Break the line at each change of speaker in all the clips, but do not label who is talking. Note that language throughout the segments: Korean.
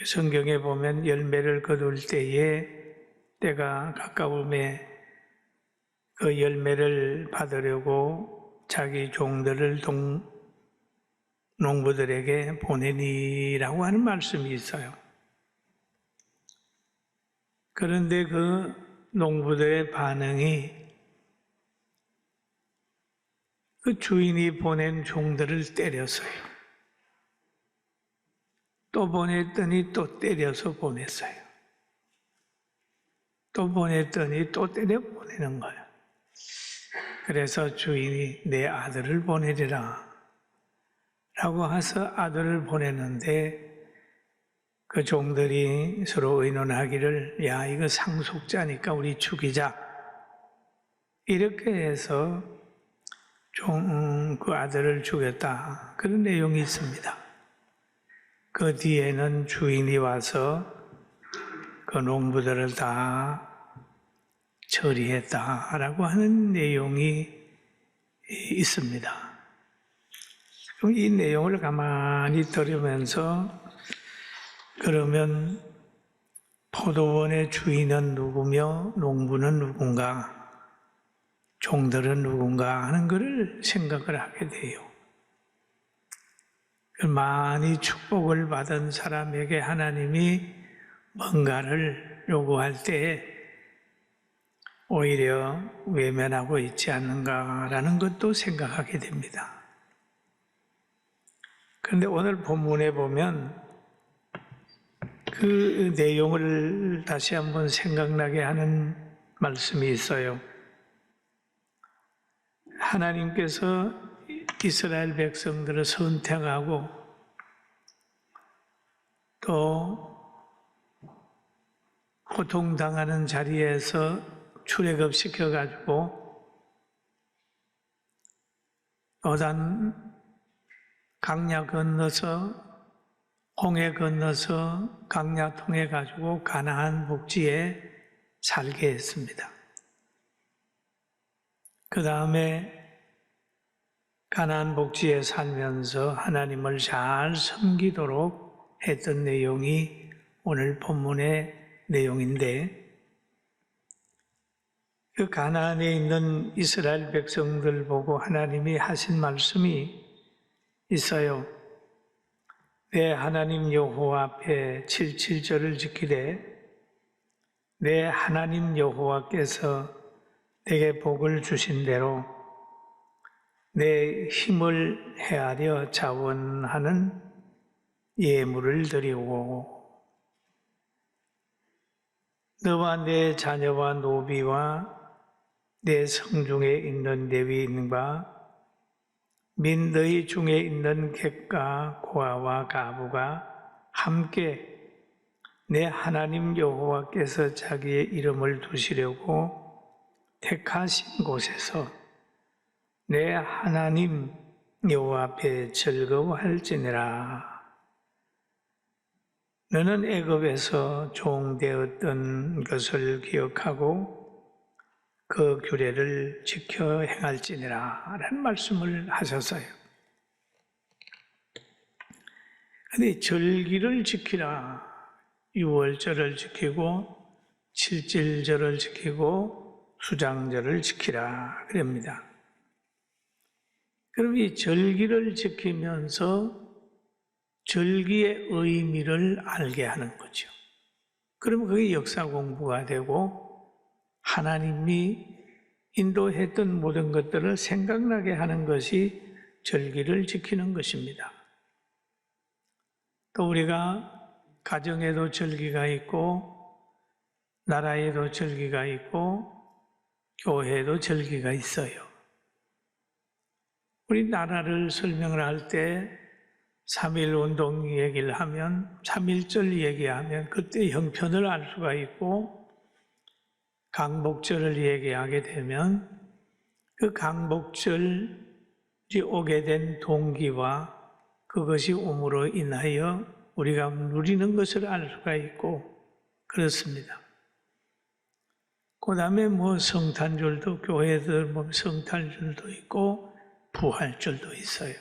성경에 보면 열매를 거둘 때에 때가 가까움에 그 열매를 받으려고 자기 종들을 농부들에게 보내니라고 하는 말씀이 있어요. 그런데 그 농부들의 반응이 그 주인이 보낸 종들을 때렸어요. 또 보냈더니 또 때려서 보냈어요. 또 보냈더니 또 때려 보내는 거예요. 그래서 주인이 내 아들을 보내리라 라고 해서 아들을 보냈는데 그 종들이 서로 의논하기를 야 이거 상속자니까 우리 죽이자 이렇게 해서 그 아들을 죽였다 그런 내용이 있습니다. 그 뒤에는 주인이 와서 그 농부들을 다 처리했다라고 하는 내용이 있습니다. 그럼 이 내용을 가만히 들으면서 그러면 포도원의 주인은 누구며 농부는 누군가 종들은 누군가 하는 것을 생각을 하게 돼요. 많이 축복을 받은 사람에게 하나님이 뭔가를 요구할 때 오히려 외면하고 있지 않는가라는 것도 생각하게 됩니다. 그런데 오늘 본문에 보면 그 내용을 다시 한번 생각나게 하는 말씀이 있어요. 하나님께서 이스라엘 백성들을 선택하고 또 고통당하는 자리에서 출애굽시켜가지고 요단 강야 건너서 홍해 건너서 강야 통해 가지고 가나안 복지에 살게 했습니다. 그 다음에 가나안 복지에 살면서 하나님을 잘 섬기도록 했던 내용이 오늘 본문의 내용인데 그 가나안에 있는 이스라엘 백성들 보고 하나님이 하신 말씀이 있어요. 내 하나님 여호와 앞에 77절을 지키되 내 하나님 여호와께서 내게 복을 주신 대로 내 힘을 헤아려 자원하는 예물을 드리고 너와 내 자녀와 노비와 내 성중에 있는 레위인과 및 너희 중에 있는 객과 고아와 가부가 함께 내 하나님 여호와께서 자기의 이름을 두시려고 택하신 곳에서 내 하나님 여호와 앞에 즐거워할지니라. 너는 애굽에서 종되었던 것을 기억하고 그 규례를 지켜 행할지니라 라는 말씀을 하셨어요. 그런데 절기를 지키라. 6월절을 지키고 7절절을 지키고 수장절을 지키라 그럽니다. 그럼 이 절기를 지키면서 절기의 의미를 알게 하는 거죠. 그러면 그게 역사 공부가 되고 하나님이 인도했던 모든 것들을 생각나게 하는 것이 절기를 지키는 것입니다. 또 우리가 가정에도 절기가 있고 나라에도 절기가 있고 교회에도 절기가 있어요. 우리 나라를 설명을 할 때 3.1운동 얘기를 하면 3.1절 얘기하면 그때 형편을 알 수가 있고 강복절을 얘기하게 되면 그 강복절이 오게 된 동기와 그것이 옴으로 인하여 우리가 누리는 것을 알 수가 있고 그렇습니다. 그 다음에 성탄절도 교회들 성탄절도 있고 부활절도 있어요.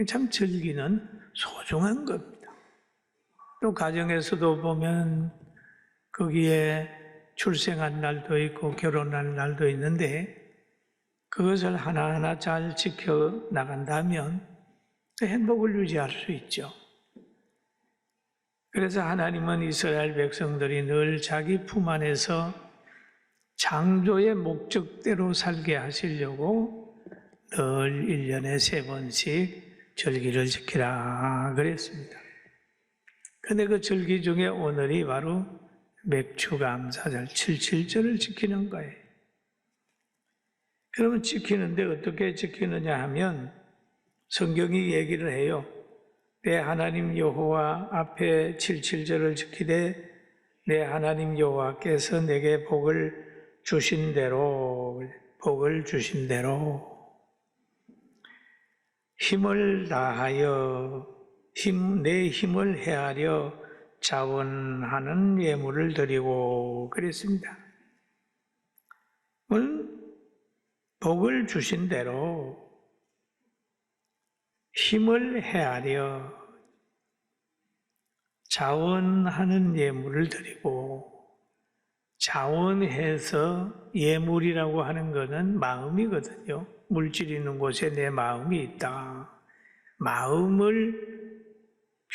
참 절기는 소중한 겁니다. 또 가정에서도 보면 거기에 출생한 날도 있고 결혼한 날도 있는데 그것을 하나하나 잘 지켜나간다면 행복을 유지할 수 있죠. 그래서 하나님은 이스라엘 백성들이 늘 자기 품 안에서 창조의 목적대로 살게 하시려고 늘 1년에 3번씩 절기를 지키라 그랬습니다. 그런데 그 절기 중에 오늘이 바로 맥추감사절 77절을 지키는 거예요. 그러면 지키는데 어떻게 지키느냐 하면 성경이 얘기를 해요. 내 하나님 여호와 앞에 77절을 지키되 내 하나님 여호와께서 내게 복을 주신 대로 힘을 다하여 내 힘을 헤아려 자원하는 예물을 드리고 그랬습니다. 복을 주신 대로 힘을 헤아려 자원하는 예물을 드리고, 자원해서 예물이라고 하는 것은 마음이거든요. 물질이 있는 곳에 내 마음이 있다. 마음을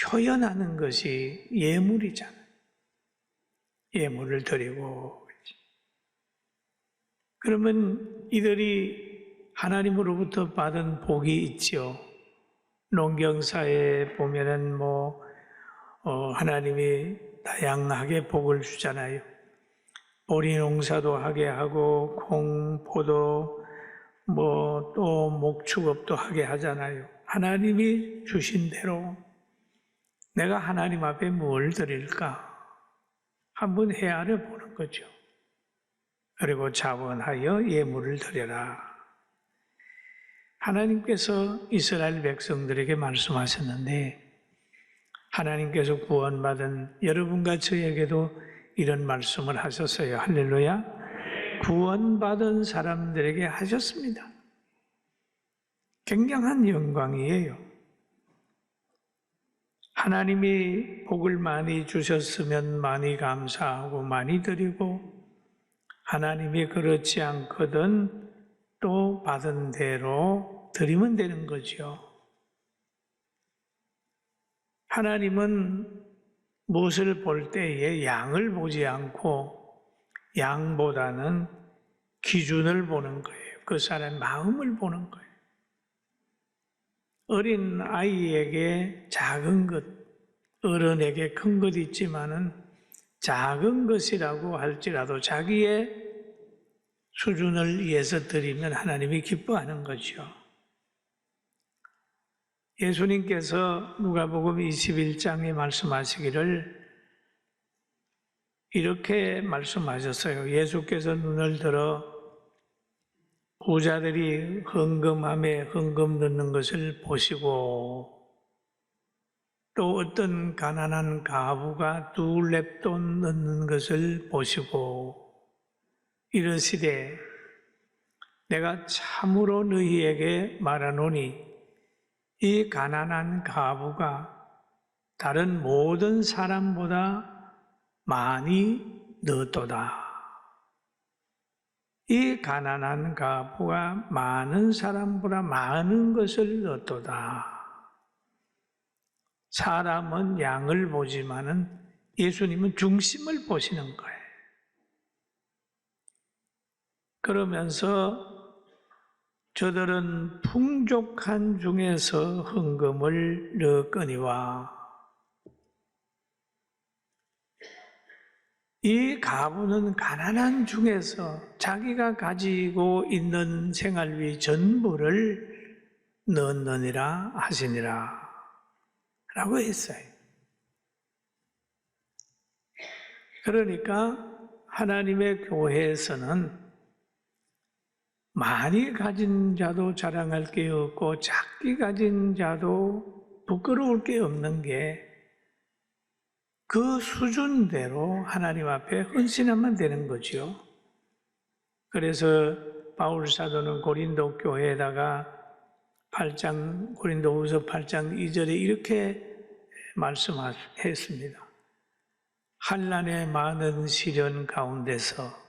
표현하는 것이 예물이잖아요. 예물을 드리고. 그러면 이들이 하나님으로부터 받은 복이 있죠. 농경사에 보면은 하나님이 다양하게 복을 주잖아요. 보리 농사도 하게 하고 콩, 포도, 또 목축업도 하게 하잖아요. 하나님이 주신 대로 내가 하나님 앞에 뭘 드릴까? 한번 헤아려 보는 거죠. 그리고 자원하여 예물을 드려라. 하나님께서 이스라엘 백성들에게 말씀하셨는데, 하나님께서 구원받은 여러분과 저에게도 이런 말씀을 하셨어요. 할렐루야. 구원받은 사람들에게 하셨습니다. 굉장한 영광이에요. 하나님이 복을 많이 주셨으면 많이 감사하고 많이 드리고, 하나님이 그렇지 않거든 또 받은 대로 드리면 되는 거죠. 하나님은 무엇을 볼 때에 양을 보지 않고 양보다는 기준을 보는 거예요. 그 사람의 마음을 보는 거예요. 어린 아이에게 작은 것, 어른에게 큰 것 있지만은 작은 것이라고 할지라도 자기의 수준을 위해서 드리면 하나님이 기뻐하는 거죠. 예수님께서 누가복음 21장에 말씀하시기를 이렇게 말씀하셨어요. 예수께서 눈을 들어 부자들이 헌금함에 헌금 넣는 것을 보시고, 또 어떤 가난한 가부가 2렙돈 넣는 것을 보시고 이르시되, 내가 참으로 너희에게 말하노니 이 가난한 가부가 다른 모든 사람보다 많이 넣었도다. 이 가난한 가부가 많은 사람보다 많은 것을 넣었도다. 사람은 양을 보지만은 예수님은 중심을 보시는 거예요. 그러면서 저들은 풍족한 중에서 헌금을 넣었거니와 이 가부는 가난한 중에서 자기가 가지고 있는 생활비 전부를 넣느니라 하시니라 라고 했어요. 그러니까 하나님의 교회에서는 많이 가진 자도 자랑할 게 없고 작게 가진 자도 부끄러울 게 없는 게 그 수준대로 하나님 앞에 헌신하면 되는 거죠. 그래서 바울 사도는 고린도 교회에다가 고린도후서 8장 2절에 이렇게 말씀했습니다. 환난의 많은 시련 가운데서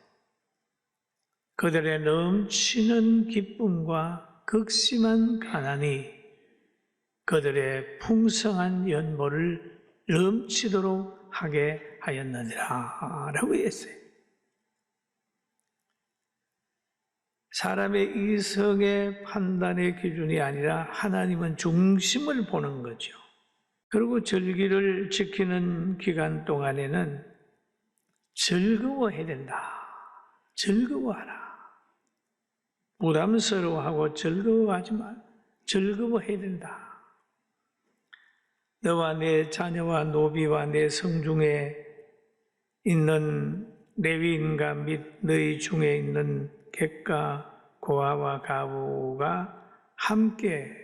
그들의 넘치는 기쁨과 극심한 가난이 그들의 풍성한 연모를 넘치도록 하게 하였느니라 라고 했어요. 사람의 이성의 판단의 기준이 아니라 하나님은 중심을 보는 거죠. 그리고 절기를 지키는 기간 동안에는 즐거워해야 된다. 즐거워하라. 부담스러워하고 즐거워하지 마. 즐거워해야 된다. 너와 내 자녀와 노비와 내 성중에 있는 레위인과 및 너희 중에 있는 객과 고아와 가부가 함께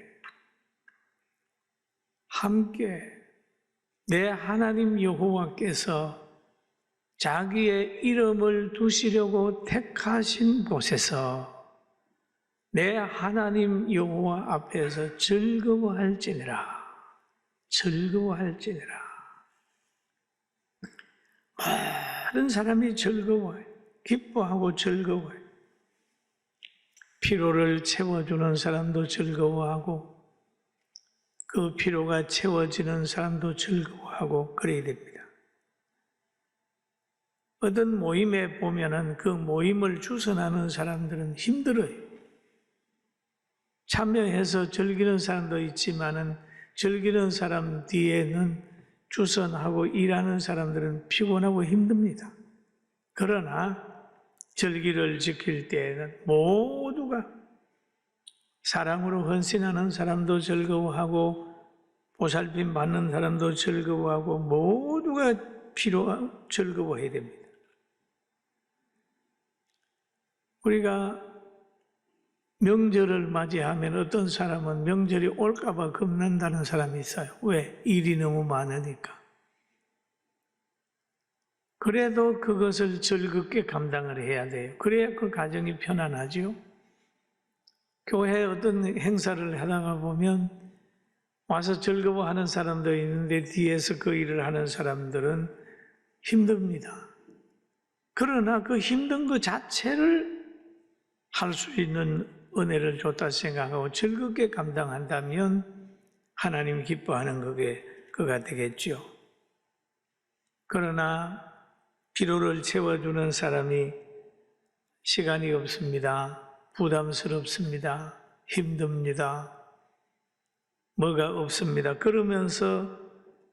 내 하나님 여호와께서 자기의 이름을 두시려고 택하신 곳에서 내 하나님 여호와 앞에서 즐거워할지니라. 즐거워할지니라. 많은 사람이 즐거워해. 기뻐하고 즐거워해. 피로를 채워주는 사람도 즐거워하고 그 피로가 채워지는 사람도 즐거워하고 그래야 됩니다. 어떤 모임에 보면은 그 모임을 주선하는 사람들은 힘들어요. 참여해서 즐기는 사람도 있지만은 즐기는 사람 뒤에는 주선하고 일하는 사람들은 피곤하고 힘듭니다. 그러나 절기를 지킬 때에는 모두가 사랑으로 헌신하는 사람도 즐거워하고 보살핌 받는 사람도 즐거워하고 모두가 즐거워해야 됩니다. 우리가 명절을 맞이하면 어떤 사람은 명절이 올까 봐 겁난다는 사람이 있어요. 왜? 일이 너무 많으니까. 그래도 그것을 즐겁게 감당을 해야 돼요. 그래야 그 가정이 편안하지요. 교회에 어떤 행사를 하다가 보면 와서 즐거워하는 사람도 있는데 뒤에서 그 일을 하는 사람들은 힘듭니다. 그러나 그 힘든 것 자체를 할 수 있는 은혜를 줬다 생각하고 즐겁게 감당한다면 하나님 기뻐하는 그가 되겠죠. 그러나 피로를 채워주는 사람이 시간이 없습니다. 부담스럽습니다. 힘듭니다. 뭐가 없습니다. 그러면서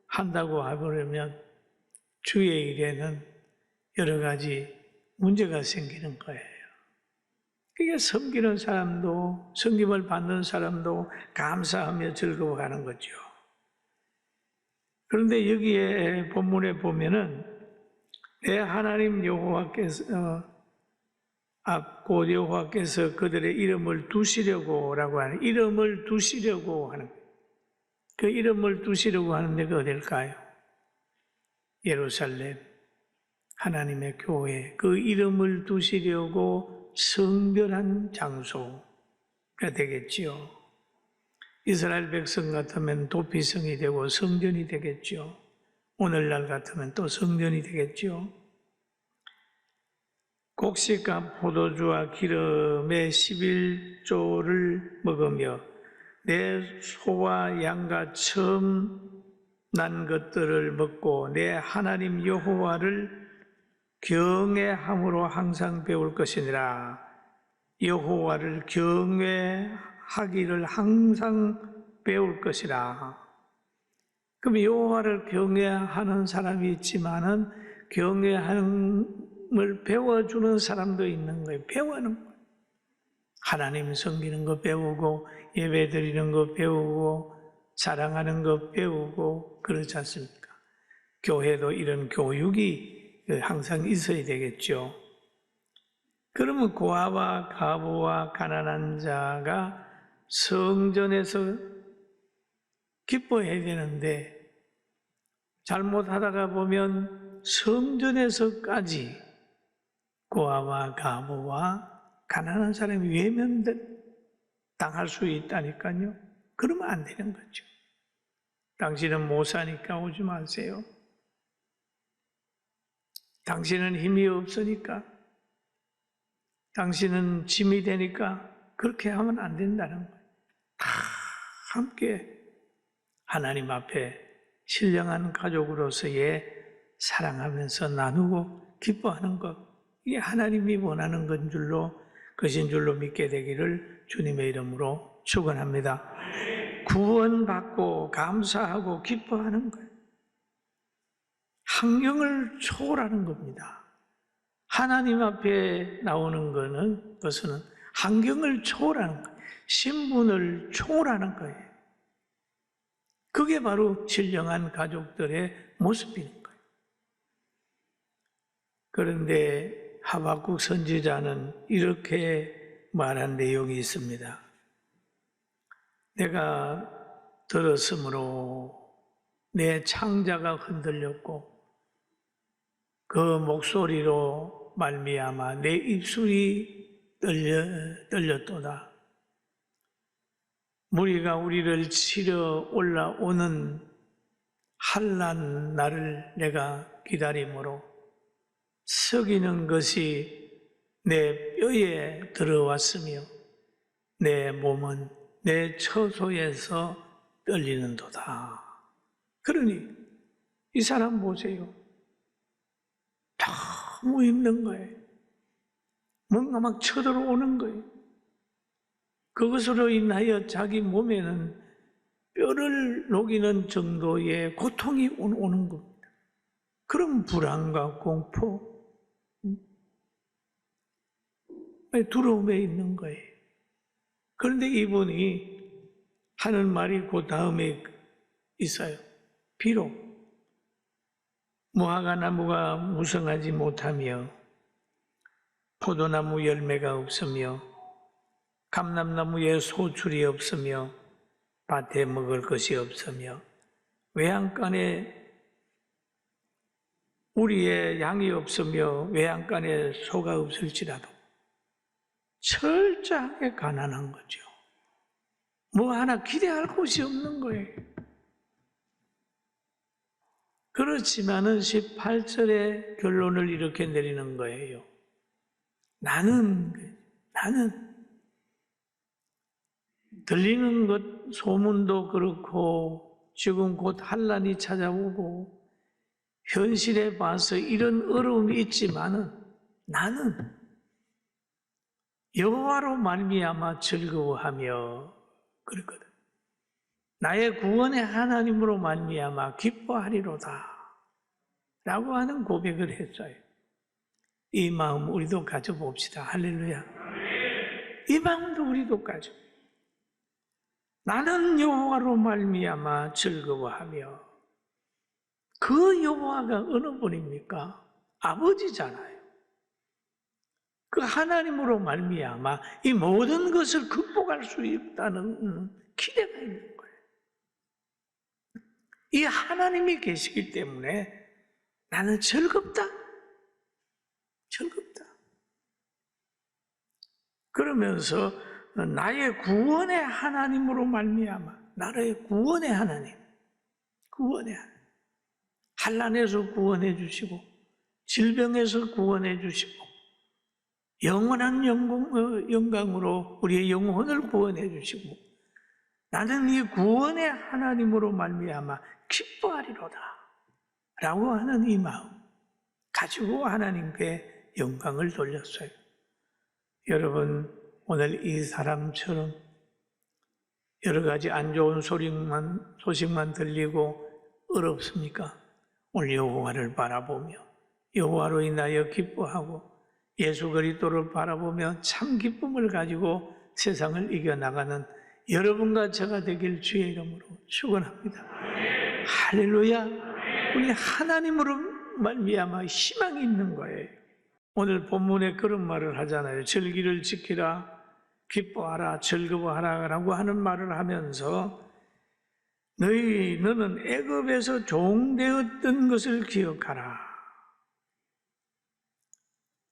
한다고 해보려면 주의 일에는 여러 가지 문제가 생기는 거예요. 그게 섬기는 사람도 섬김을 받는 사람도 감사하며 즐거워하는 거죠. 그런데 여기에 본문에 보면은 내 하나님 여호와께서 곧 여호와께서 그들의 이름을 두시려고라고 하는 이름을 두시려고 하는 그 이름을 두시려고 하는 데가 어딜까요? 예루살렘 하나님의 교회 그 이름을 두시려고 성별한 장소가 되겠지요. 이스라엘 백성 같으면 도피성이 되고 성전이 되겠죠. 오늘날 같으면 또 성전이 되겠죠. 곡식과 포도주와 기름의 11조를 먹으며 내 소와 양과 처음 난 것들을 먹고 내 하나님 여호와를 경외함으로 항상 배울 것이니라. 여호와를 경외하기를 항상 배울 것이라. 그럼 여호와를 경외하는 사람이 있지만은 경외함을 배워주는 사람도 있는 거예요. 배우는 거예요. 하나님 섬기는 거 배우고 예배 드리는 거 배우고 사랑하는 거 배우고 그렇지 않습니까? 교회도 이런 교육이 항상 있어야 되겠죠. 그러면 고아와 가부와 가난한 자가 성전에서 기뻐해야 되는데 잘못하다가 보면 성전에서까지 고아와 가부와 가난한 사람이 외면당할 수 있다니까요. 그러면 안 되는 거죠. 당신은 못 사니까 오지 마세요. 당신은 힘이 없으니까, 당신은 짐이 되니까 그렇게 하면 안 된다는 거예요. 다 함께 하나님 앞에 신령한 가족으로서의 사랑하면서 나누고 기뻐하는 것, 이게 하나님이 원하는 것인 줄로 믿게 되기를 주님의 이름으로 축원합니다. 구원받고 감사하고 기뻐하는 거예요. 환경을 초월하는 겁니다. 하나님 앞에 나오는 것은 환경을 초월하는 거예요. 신분을 초월하는 거예요. 그게 바로 신령한 가족들의 모습인 거예요. 그런데 하박국 선지자는 이렇게 말한 내용이 있습니다. 내가 들었으므로 내 창자가 흔들렸고 그 목소리로 말미암아 내 입술이 떨렸도다. 무리가 우리를 치러 올라오는 환난 날을 내가 기다림으로 썩이는 것이 내 뼈에 들어왔으며 내 몸은 내 처소에서 떨리는도다. 그러니 이 사람 보세요. 너무 힘든 거예요. 뭔가 막 쳐들어오는 거예요. 그것으로 인하여 자기 몸에는 뼈를 녹이는 정도의 고통이 오는 겁니다. 그럼 불안과 공포, 두려움에 있는 거예요. 그런데 이분이 하는 말이 그 다음에 있어요. 비록 무화과나무가 무성하지 못하며 포도나무 열매가 없으며 감람나무에 소출이 없으며 밭에 먹을 것이 없으며 외양간에 우리의 양이 없으며 외양간에 소가 없을지라도 철저하게 가난한 거죠. 뭐 하나 기대할 곳이 없는 거예요. 그렇지만은 18절의 결론을 이렇게 내리는 거예요. 나는 들리는 것 소문도 그렇고 지금 곧 환난이 찾아오고 현실에 봐서 이런 어려움이 있지만은 나는 여호와로 말미암아 즐거워하며 그랬거든. 나의 구원의 하나님으로 말미암아 기뻐하리로다 라고 하는 고백을 했어요. 이 마음 우리도 가져봅시다. 할렐루야. 이 마음도 우리도 가져. 나는 여호와로 말미암아 즐거워하며, 그 여호와가 어느 분입니까? 아버지잖아요. 그 하나님으로 말미암아 이 모든 것을 극복할 수 있다는 기대가 있는 거예요. 이 하나님이 계시기 때문에 나는 즐겁다. 그러면서 나의 구원의 하나님으로 말미암아, 나의 구원의 하나님, 환난에서 구원해 주시고 질병에서 구원해 주시고 영원한 영광으로 우리의 영혼을 구원해 주시고 나는 이 구원의 하나님으로 말미암아 기뻐하리로다 라고 하는 이 마음 가지고 하나님께 영광을 돌렸어요. 여러분, 오늘 이 사람처럼 여러 가지 안 좋은 소식만 들리고 어렵습니까? 오늘 여호와를 바라보며 여호와로 인하여 기뻐하고 예수 그리스도를 바라보며 참 기쁨을 가지고 세상을 이겨나가는 여러분과 제가 되길 주의 이름으로 축원합니다. 할렐루야. 우리 하나님으로 말미암아 희망이 있는 거예요. 오늘 본문에 그런 말을 하잖아요. 절기를 지키라, 기뻐하라, 즐거워하라 라고 하는 말을 하면서 너는 애굽에서 종되었던 것을 기억하라.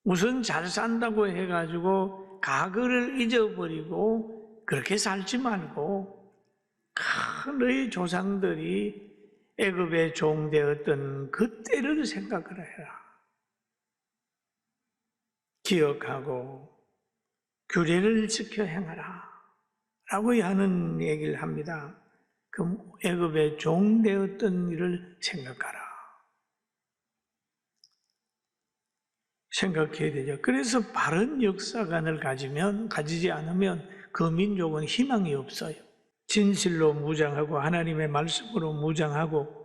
우선 잘 산다고 해가지고 과거를 잊어버리고 그렇게 살지 말고 너희 조상들이 애굽의 종되었던 그때를 생각을 해라. 기억하고 규례를 지켜 행하라 라고 하는 얘기를 합니다. 그럼 애굽의 종되었던 일을 생각하라. 생각해야 되죠. 그래서 바른 역사관을 가지지 않으면 그 민족은 희망이 없어요. 진실로 무장하고 하나님의 말씀으로 무장하고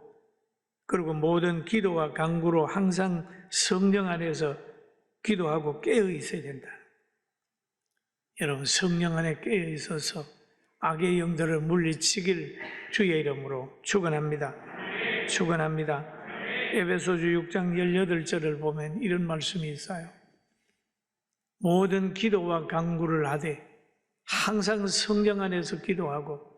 그리고 모든 기도와 간구로 항상 성령 안에서 기도하고 깨어 있어야 된다. 여러분 성령 안에 깨어 있어서 악의 영들을 물리치길 주의 이름으로 축원합니다. 축원합니다. 에베소서 6장 18절을 보면 이런 말씀이 있어요. 모든 기도와 간구를 하되 항상 성령 안에서 기도하고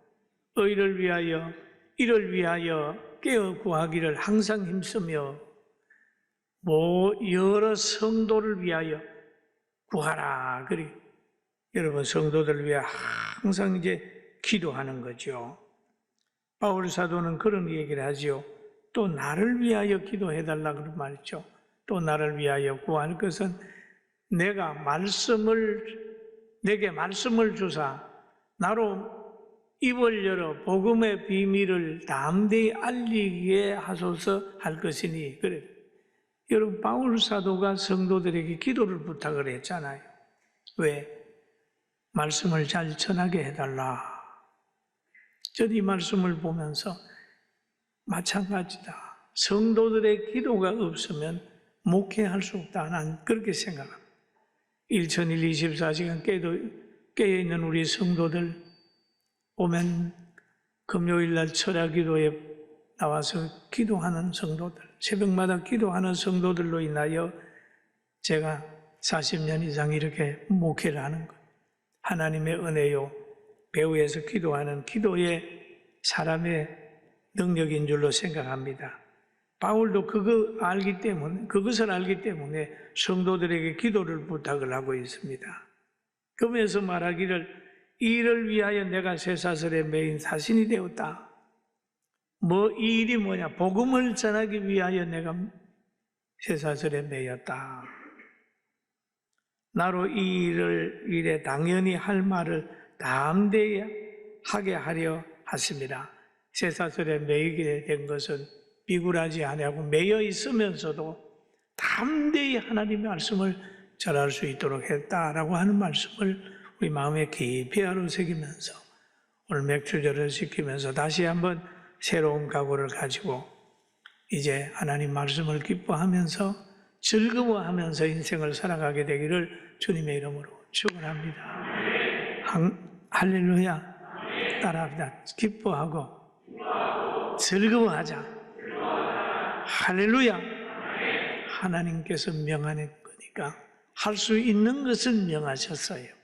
의를 위하여 이를 위하여 깨어 구하기를 항상 힘쓰며 여러 성도를 위하여 구하라. 그리 여러분 성도들을 위해 항상 이제 기도하는 거죠. 바울 사도는 그런 얘기를 하지요. 또 나를 위하여 기도해달라 그런 말이죠. 또 나를 위하여 구할 것은 내게 말씀을 주사 나로 입을 열어 복음의 비밀을 담대히 알리게 하소서 할 것이니 그래. 여러분 바울 사도가 성도들에게 기도를 부탁을 했잖아요. 왜? 말씀을 잘 전하게 해달라. 저는 이 말씀을 보면서 마찬가지다. 성도들의 기도가 없으면 목회할 수 없다. 난 그렇게 생각합니다. 1001 24시간 깨어있는 우리 성도들 보면 금요일날 철야기도에 나와서 기도하는 성도들, 새벽마다 기도하는 성도들로 인하여 제가 40년 이상 이렇게 목회를 하는 것. 하나님의 은혜요, 배후에서 기도하는 기도의 사람의 능력인 줄로 생각합니다. 바울도 그것을 알기 때문에 성도들에게 기도를 부탁을 하고 있습니다. 그러면서 말하기를 이를 위하여 내가 쇠사슬에 매인 사신이 되었다. 이 일이 뭐냐? 복음을 전하기 위하여 내가 쇠사슬에 매였다. 나로 이 일에 당연히 할 말을 담대히 하게 하려 하심이라. 쇠사슬에 매이게 된 것은 비굴하지 아니하고 매여 있으면서도 담대히 하나님의 말씀을 전할 수 있도록 했다라고 하는 말씀을 우리 마음에 깊이 새기면서 오늘 맥주절을 지키면서 다시 한번 새로운 각오를 가지고 이제 하나님 말씀을 기뻐하면서 즐거워하면서 인생을 살아가게 되기를 주님의 이름으로 축원합니다. 할렐루야. 따라합니다. 기뻐하고 즐거워하자. 할렐루야. 하나님께서 명하는 거니까 할 수 있는 것을 명하셨어요.